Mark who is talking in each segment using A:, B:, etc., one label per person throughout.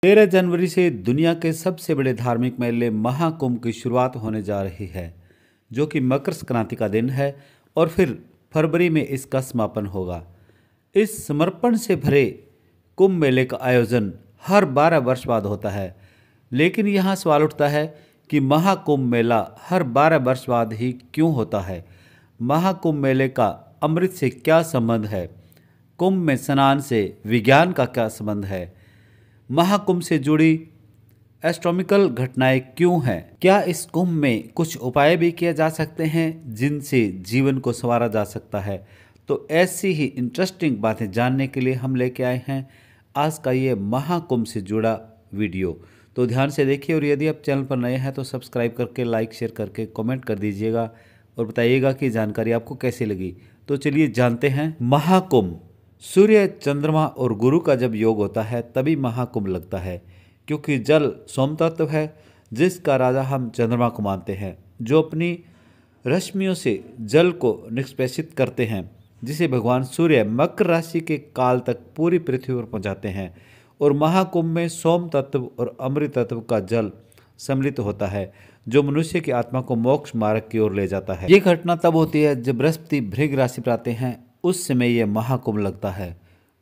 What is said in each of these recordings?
A: 13 जनवरी से दुनिया के सबसे बड़े धार्मिक मेले महाकुंभ की शुरुआत होने जा रही है, जो कि मकर संक्रांति का दिन है और फिर फरवरी में इसका समापन होगा। इस समर्पण से भरे कुंभ मेले का आयोजन हर 12 वर्ष बाद होता है, लेकिन यहाँ सवाल उठता है कि महाकुंभ मेला हर 12 वर्ष बाद ही क्यों होता है। महाकुंभ मेले का अमृत से क्या संबंध है? कुंभ में स्नान से विज्ञान का क्या संबंध है? महाकुंभ से जुड़ी एस्ट्रोनॉमिकल घटनाएं क्यों हैं? क्या इस कुंभ में कुछ उपाय भी किए जा सकते हैं जिनसे जीवन को संवारा जा सकता है? तो ऐसी ही इंटरेस्टिंग बातें जानने के लिए हम लेके आए हैं आज का ये महाकुंभ से जुड़ा वीडियो। तो ध्यान से देखिए और यदि आप चैनल पर नए हैं तो सब्सक्राइब करके लाइक शेयर करके कमेंट कर दीजिएगा और बताइएगा कि जानकारी आपको कैसी लगी। तो चलिए जानते हैं महाकुंभ। सूर्य, चंद्रमा और गुरु का जब योग होता है तभी महाकुंभ लगता है, क्योंकि जल सोम तत्व है जिसका राजा हम चंद्रमा को मानते हैं, जो अपनी रश्मियों से जल को निष्पेषित करते हैं, जिसे भगवान सूर्य मकर राशि के काल तक पूरी पृथ्वी पर पहुंचाते हैं। और महाकुंभ में सोम तत्व और अमृत तत्व का जल सम्मिलित होता है, जो मनुष्य की आत्मा को मोक्ष मार्ग की ओर ले जाता है। ये घटना तब होती है जब बृहस्पति भृग राशि पर आते हैं, उस समय यह महाकुंभ लगता है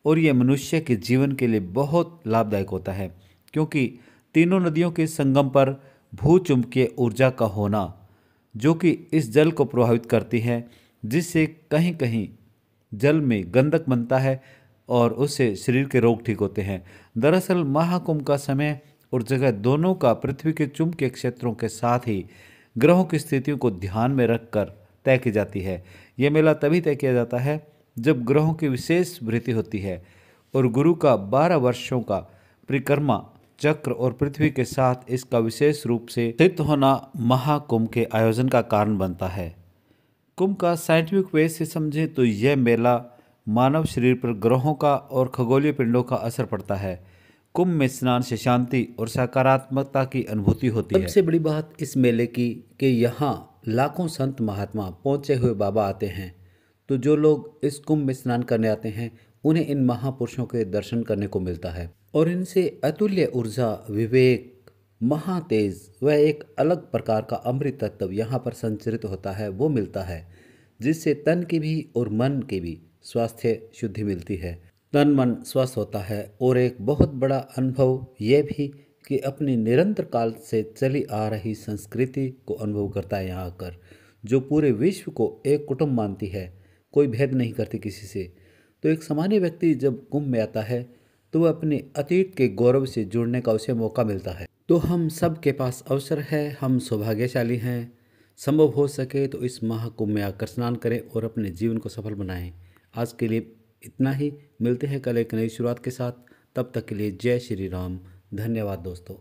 A: और यह मनुष्य के जीवन के लिए बहुत लाभदायक होता है, क्योंकि तीनों नदियों के संगम पर भूचुंबकीय ऊर्जा का होना, जो कि इस जल को प्रभावित करती है, जिससे कहीं कहीं जल में गंधक बनता है और उससे शरीर के रोग ठीक होते हैं। दरअसल महाकुंभ का समय और जगह दोनों का पृथ्वी के चुंबकीय क्षेत्रों के साथ ही ग्रहों की स्थितियों को ध्यान में रखकर तय की जाती है। यह मेला तभी तय किया जाता है जब ग्रहों की विशेष वृद्धि होती है और गुरु का 12 वर्षों का परिक्रमा चक्र और पृथ्वी के साथ इसका विशेष रूप से स्थित होना महाकुंभ के आयोजन का कारण बनता है। कुंभ का साइंटिफिक वे से समझें तो यह मेला मानव शरीर पर ग्रहों का और खगोलीय पिंडों का असर पड़ता है। कुंभ में स्नान से शांति और सकारात्मकता की अनुभूति होती है। सबसे बड़ी बात इस मेले की कि यहाँ लाखों संत महात्मा पहुँचे हुए बाबा आते हैं, तो जो लोग इस कुंभ में स्नान करने आते हैं उन्हें इन महापुरुषों के दर्शन करने को मिलता है और इनसे अतुल्य ऊर्जा, विवेक, महातेज व एक अलग प्रकार का अमृत तत्व यहाँ पर संचरित होता है, वो मिलता है, जिससे तन की भी और मन की भी स्वास्थ्य शुद्धि मिलती है। तन मन स्वस्थ होता है और एक बहुत बड़ा अनुभव यह भी कि अपनी निरंतर काल से चली आ रही संस्कृति को अनुभव करता है यहाँ आकर, जो पूरे विश्व को एक कुटुंब मानती है, कोई भेद नहीं करती किसी से। तो एक सामान्य व्यक्ति जब कुंभ में आता है तो वह अपने अतीत के गौरव से जुड़ने का उसे मौका मिलता है। तो हम सब के पास अवसर है, हम सौभाग्यशाली हैं। संभव हो सके तो इस महाकुंभ में आकर स्नान करें और अपने जीवन को सफल बनाएं। आज के लिए इतना ही, मिलते हैं कल एक नई शुरुआत के साथ। तब तक के लिए जय श्री राम। धन्यवाद दोस्तों।